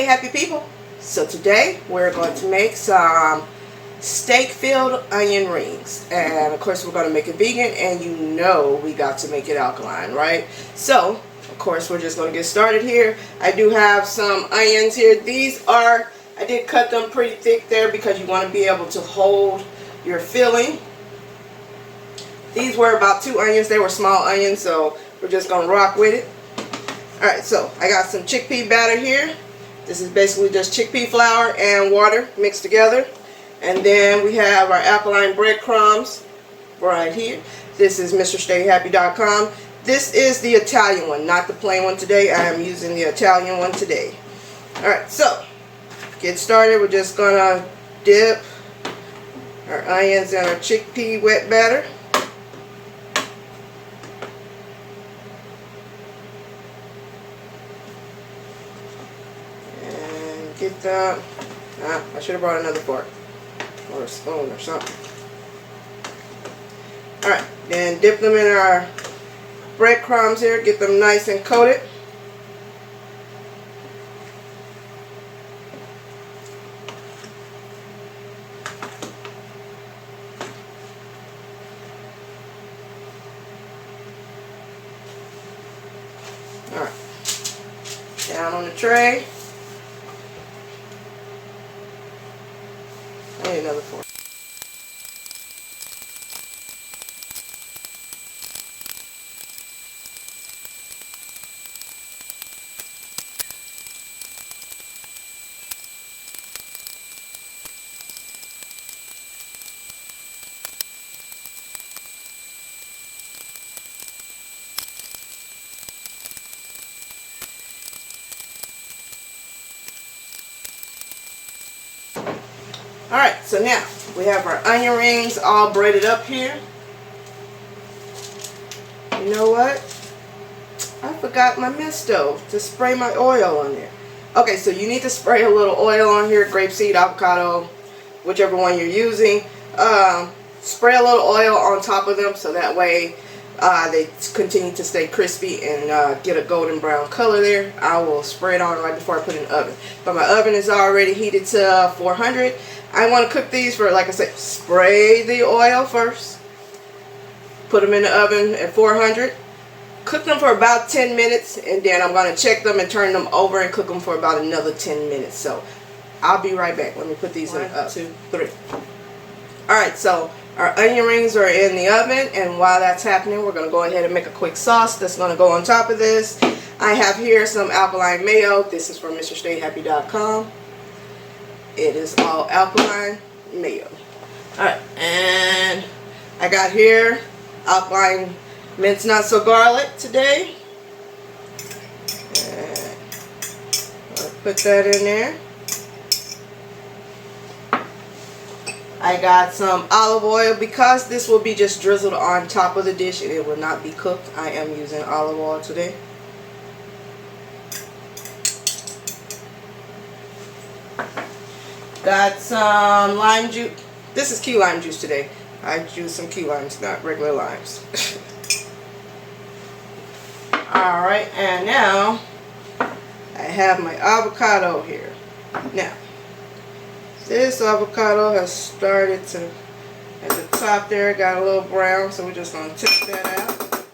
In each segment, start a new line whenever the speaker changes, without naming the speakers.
Hey happy people, so today we're going to make some steak filled onion rings, and of course we're going to make it vegan, and you know we got to make it alkaline, right? So of course we're just going to get started here. I do have some onions here. These are, I did cut them pretty thick there because you want to be able to hold your filling. These were about 2 onions. They were small onions, so we're just going to rock with it. Alright, so I got some chickpea batter here. This is basically just chickpea flour and water mixed together. And then we have our alkaline breadcrumbs right here. This is MrStayHappy.com. This is the Italian one, not the plain one today. I am using the Italian one today. Alright, so get started. We're just going to dip our onions in our chickpea wet batter. Get them. I should have brought another fork or a spoon or something. Alright, then dip them in our breadcrumbs here. Get them nice and coated. Alright, down on the tray. I need another fork. Alright, so now we have our onion rings all braided up here. You know what? I forgot my misto to spray my oil on there. Okay, so you need to spray a little oil on here, grapeseed, avocado, whichever one you're using. Spray a little oil on top of them so that way they continue to stay crispy and get a golden brown color there. I will spray it on right before I put it in the oven. But my oven is already heated to 400. I want to cook these for, like I said, spray the oil first. Put them in the oven at 400. Cook them for about 10 minutes. And then I'm going to check them and turn them over and cook them for about another 10 minutes. So I'll be right back. Let me put these in the oven. 1, 2, 3. Alright, so our onion rings are in the oven, and while that's happening, we're going to go ahead and make a quick sauce that's going to go on top of this. I have here some alkaline mayo. This is from MrStayHappy.com. It is all alkaline mayo. Alright, and I got here alkaline minced not so garlic today. And I'll put that in there. I got some olive oil. Because this will be just drizzled on top of the dish and it will not be cooked, I am using olive oil today. Got some lime juice. This is key lime juice today. I juice some key limes, not regular limes. Alright, and now I have my avocado here. Now, this avocado has started to, at the top there, got a little brown, so we're just going to take that out.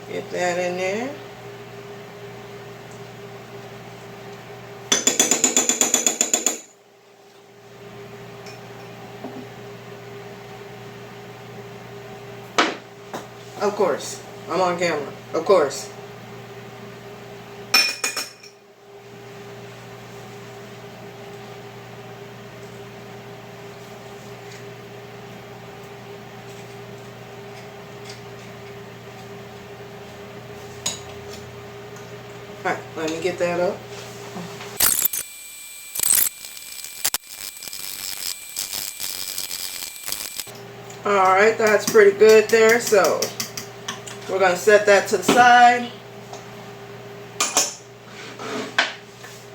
Get that in there. Of course, I'm on camera. Of course. Alright, let me get that up. Alright, that's pretty good there, so we're going to set that to the side.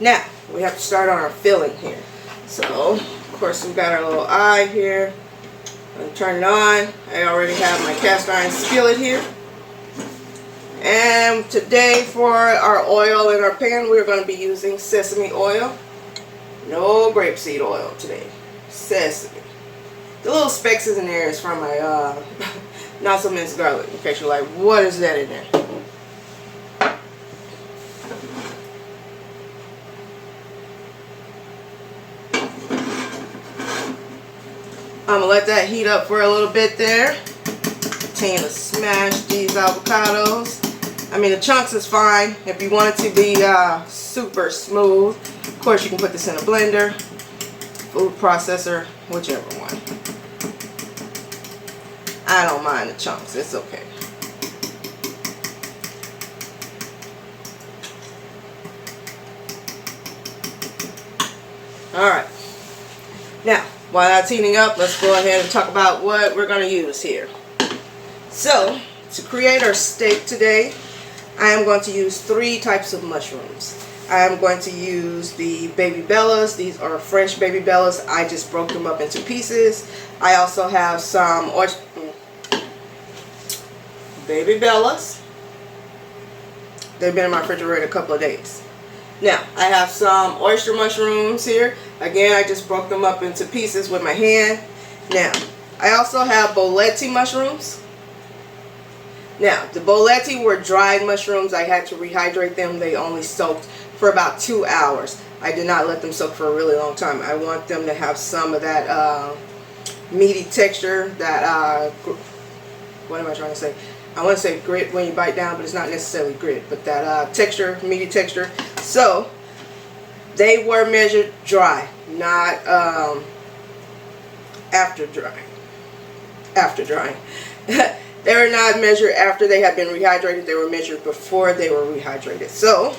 Now, we have to start on our filling here. So, of course, we've got our little eye here. I'm going to turn it on. I already have my cast iron skillet here. And today for our oil in our pan, we're going to be using sesame oil. No grapeseed oil today. Sesame. The little specks in there is from my not so minced garlic. In case you're like, what is that in there? I'm going to let that heat up for a little bit there. Continue to smash these avocados. I mean, the chunks is fine. If you want it to be super smooth, of course you can put this in a blender, food processor, whichever one. I don't mind the chunks. It's okay. Alright. Now, while that's heating up, let's go ahead and talk about what we're going to use here. So, to create our steak today, I am going to use 3 types of mushrooms. I am going to use the baby bellas. These are fresh baby bellas. I just broke them up into pieces. I also have some baby bellas. They've been in my refrigerator a couple of days. Now, I have some oyster mushrooms here. Again, I just broke them up into pieces with my hand. Now, I also have boletti mushrooms. Now, the boletti were dried mushrooms. I had to rehydrate them. They only soaked for about 2 hours. I did not let them soak for a really long time. I want them to have some of that meaty texture, that, what am I trying to say? I want to say grit when you bite down, but it's not necessarily grit, but that texture, meaty texture. So, they were measured dry, not after drying. After drying. They were not measured after they had been rehydrated. They were measured before they were rehydrated. So,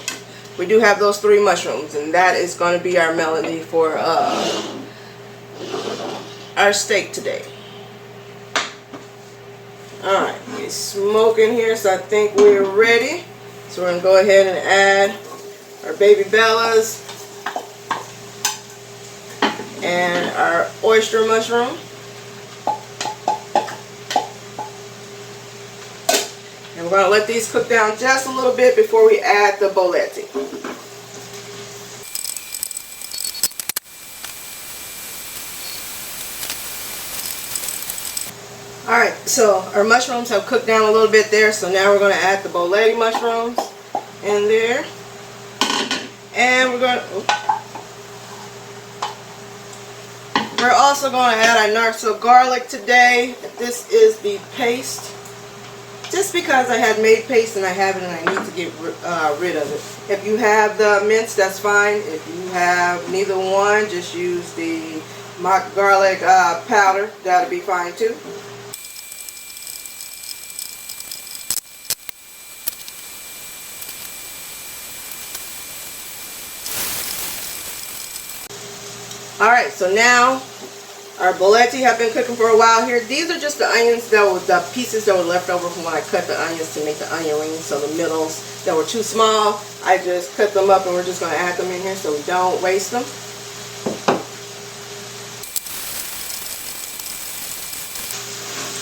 we do have those 3 mushrooms, and that is going to be our melody for our steak today. Alright, it's smoking here, so I think we're ready. So we're going to go ahead and add our baby bellas and our oyster mushroom. And we're going to let these cook down just a little bit before we add the boletti. Alright, so our mushrooms have cooked down a little bit there, so now we're going to add the boletti mushrooms in there. And we're also going to add our nutso garlic today. This is the paste. Just because I had made paste and I have it and I need to get rid of it. If you have the mince, that's fine. If you have neither one, just use the mock garlic powder. That'll be fine too. Alright, so now our boletti have been cooking for a while here. These are just the onions that were the pieces that were left over from when I cut the onions to make the onion rings. So the middles that were too small, I just cut them up and we're just going to add them in here so we don't waste them.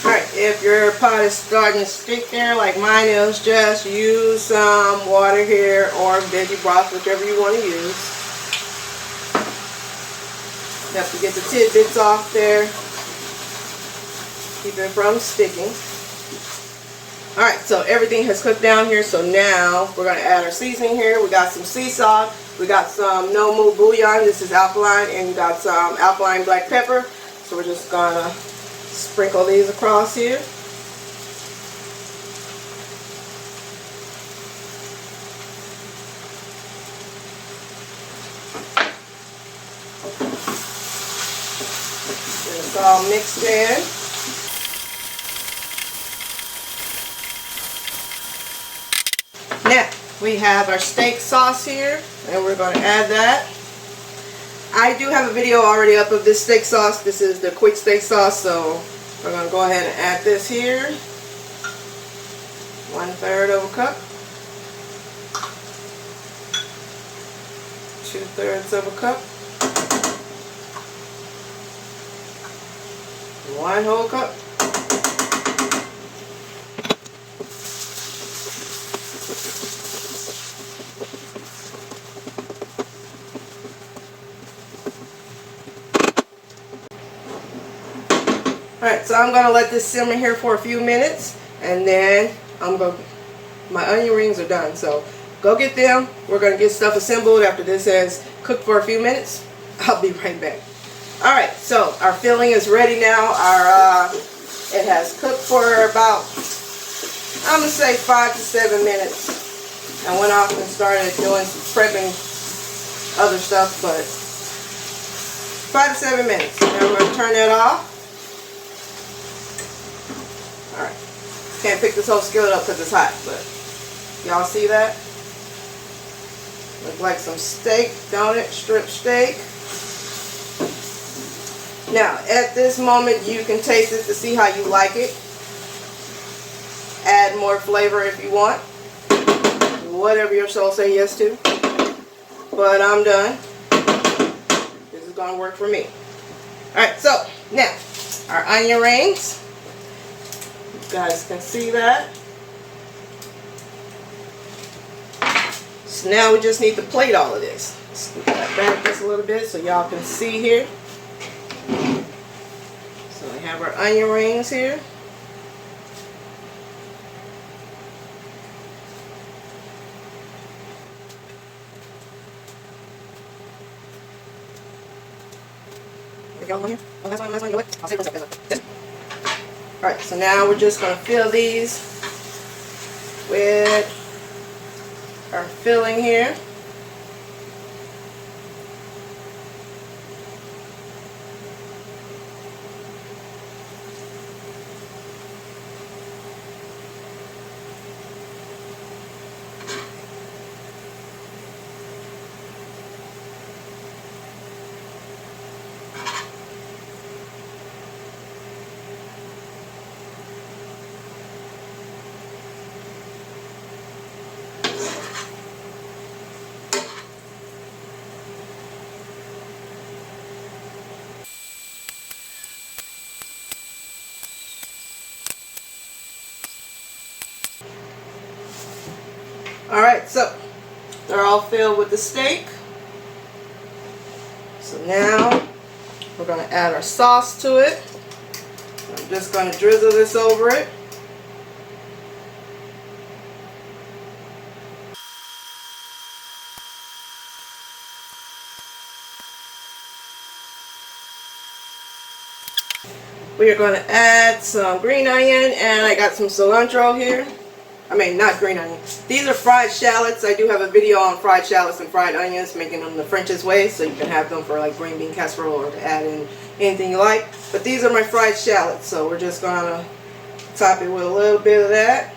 Alright, if your pot is starting to stick there like mine is, just use some water here or veggie broth, whichever you want to use. You have to get the tidbits off there. Keep it from sticking. Alright, so everything has cooked down here, so now we're going to add our seasoning here. We got some sea salt, we got some no moo bouillon, this is alkaline, and you got some alkaline black pepper. So we're just going to sprinkle these across here. It's all mixed in. Now, we have our steak sauce here, and we're going to add that. I do have a video already up of this steak sauce. This is the quick steak sauce, so we're going to go ahead and add this here. 1/3 of a cup. 2/3 of a cup. 1 whole cup. Alright, so I'm going to let this simmer here for a few minutes, and then my onion rings are done, so go get them. We're going to get stuff assembled after this has cooked for a few minutes. I'll be right back. Alright, so our filling is ready now. It has cooked for about, I'm going to say 5 to 7 minutes. I went off and started doing some prepping other stuff, but 5 to 7 minutes. Now we're going to turn that off. Alright, can't pick this whole skillet up because it's hot, but y'all see that? Looks like some steak, don't it? Strip steak. Now, at this moment, you can taste it to see how you like it. Add more flavor if you want. Whatever your soul say yes to. But I'm done. This is going to work for me. Alright, so now, our onion rings. You guys can see that. So now we just need to plate all of this. Scoop that back just a little bit so y'all can see here. So we have our onion rings here. Alright, so now we're just going to fill these with our filling here. Alright, so they're all filled with the steak. So now we're going to add our sauce to it. I'm just going to drizzle this over it. We are going to add some green onion, and I got some cilantro here. I mean, not green onion. These are fried shallots. I do have a video on fried shallots and fried onions, making them the French's way, so you can have them for like green bean casserole or to add in anything you like. But these are my fried shallots, so we're just going to top it with a little bit of that.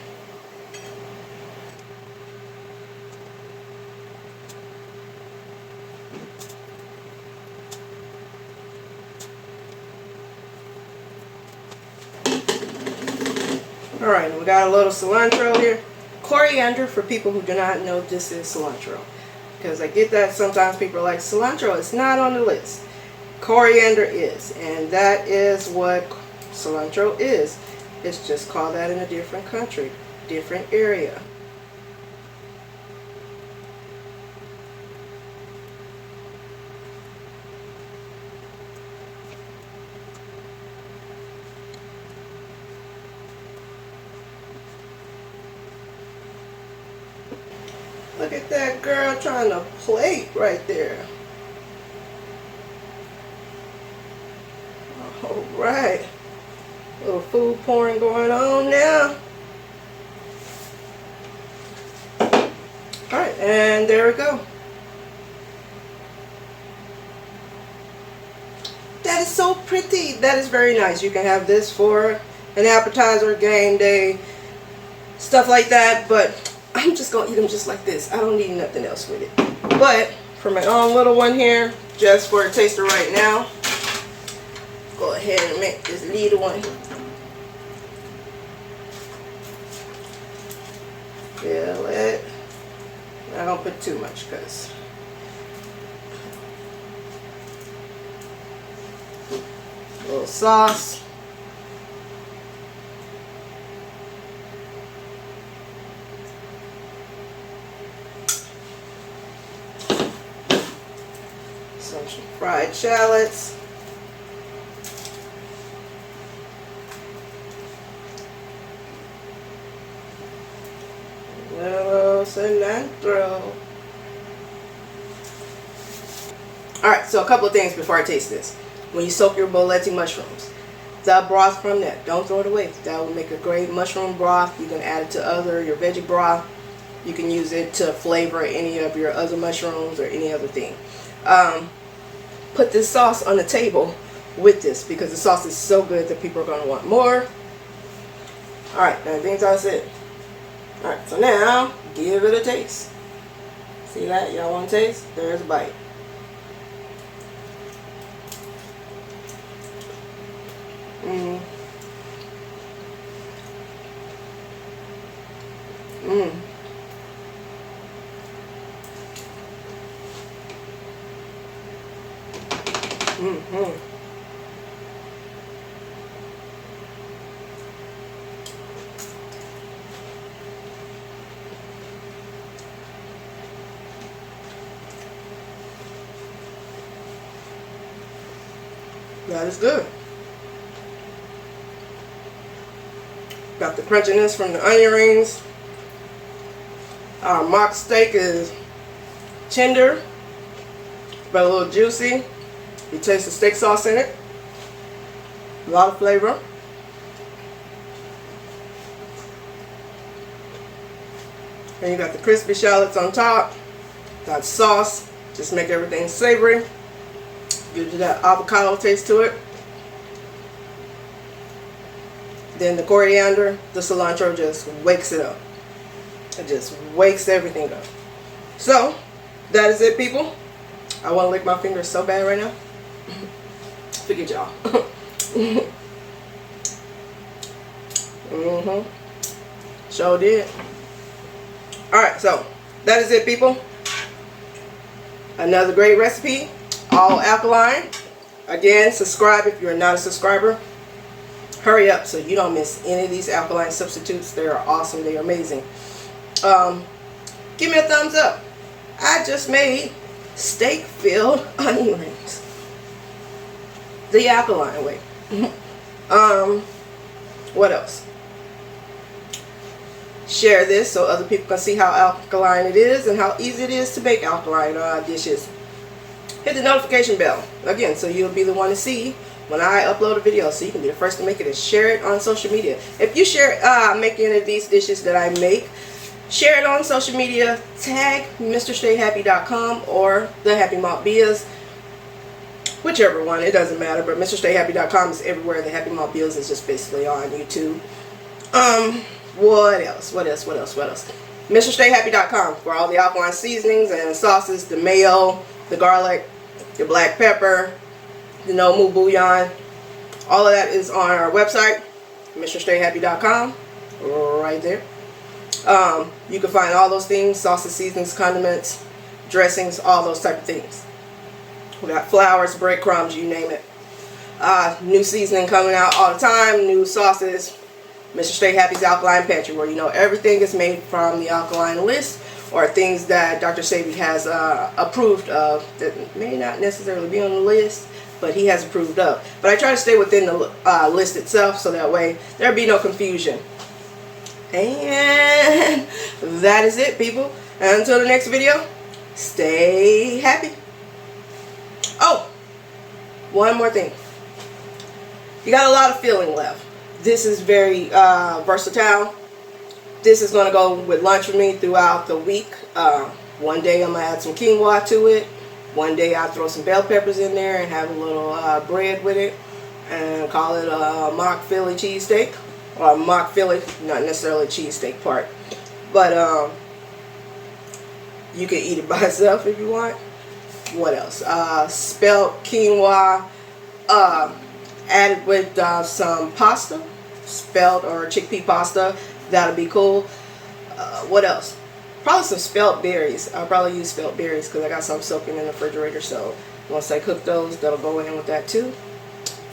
Alright, we got a little cilantro here. Coriander, for people who do not know, this is cilantro. Because I get that sometimes people are like, cilantro is not on the list. Coriander is. And that is what cilantro is. It's just called that in a different country, different area. Look at that girl trying to plate right there. Alright. Little food pouring going on now. Alright, and there we go. That is so pretty. That is very nice. You can have this for an appetizer, game day, stuff like that, but I'm just going to eat them just like this. I don't need nothing else with it. But for my own little one here, just for a taster right now, go ahead and make this little one. Fill it. I don't put too much because a little sauce. Some fried shallots. cilantro. Alright, so a couple of things before I taste this. When you soak your boleti mushrooms, the broth from that, don't throw it away. That will make a great mushroom broth. You can add it to your veggie broth. You can use it to flavor any of your other mushrooms or any other thing. Put this sauce on the table with this because the sauce is so good that people are going to want more. Alright, I think that's it. Alright, so now give it a taste. See that? Y'all want to taste? There's a bite. Mmm. Mmm. Mm-hmm. That is good. Got the crunchiness from the onion rings. Our mock steak is tender, but a little juicy. You taste the steak sauce in it. A lot of flavor. And you got the crispy shallots on top. Got sauce. Just make everything savory. Gives you that avocado taste to it. Then the coriander, the cilantro just wakes it up. It just wakes everything up. So, that is it, people. I want to lick my fingers so bad right now. Forget y'all. Sure did. Alright, so that is it, people. Another great recipe. All alkaline. Again, subscribe if you're not a subscriber. Hurry up so you don't miss any of these alkaline substitutes. They are awesome. They are amazing. Give me a thumbs up. I just made steak-filled onion rings. The alkaline way. What else? Share this so other people can see how alkaline it is and how easy it is to make alkaline dishes. Hit the notification bell again so you'll be the one to see when I upload a video, so you can be the first to make it, and share it on social media. If you share make any of these dishes that I make, share it on social media. Tag MrStayHappy.com or the Happy MALTBIA'S, whichever one, it doesn't matter. But MrStayHappy.com is everywhere. The Happy MALTBIA'S is just basically on YouTube. What else? MrStayHappy.com for all the alkaline seasonings and sauces, the mayo, the garlic, the black pepper, the no-moo bouillon. All of that is on our website, MrStayHappy.com, right there. You can find all those things, sauces, seasonings, condiments, dressings, all those type of things. We got flours, breadcrumbs, you name it. New seasoning coming out all the time, new sauces. Mr. Stay Happy's Alkaline Pantry, where you know everything is made from the alkaline list, or things that Dr. SEBI has approved of that may not necessarily be on the list, but he has approved of. But I try to stay within the list itself, so that way there'll be no confusion. And that is it, people. And until the next video, stay happy. Oh, one more thing. You got a lot of filling left. This is very versatile. This is going to go with lunch for me throughout the week. One day I'm going to add some quinoa to it. One day I'll throw some bell peppers in there and have a little bread with it. And call it a mock Philly cheesesteak. Or a mock Philly, not necessarily a cheesesteak part. But you can eat it by itself if you want. What else? Spelt quinoa. Added with some pasta. Spelt or chickpea pasta. That'll be cool. What else? Probably some spelt berries. I'll probably use spelt berries because I got some soaking in the refrigerator. So once I cook those, that'll go in with that too.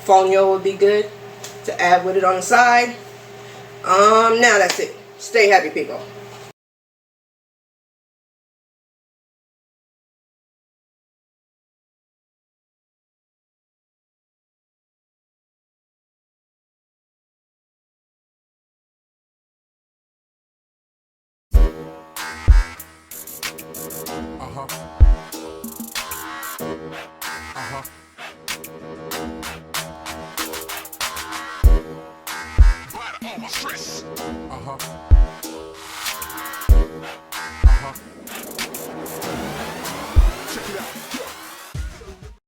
Fonio would be good to add with it on the side. Now that's it. Stay happy, people.
Uh-huh. Uh-huh. Butter on my stress. Uh-huh.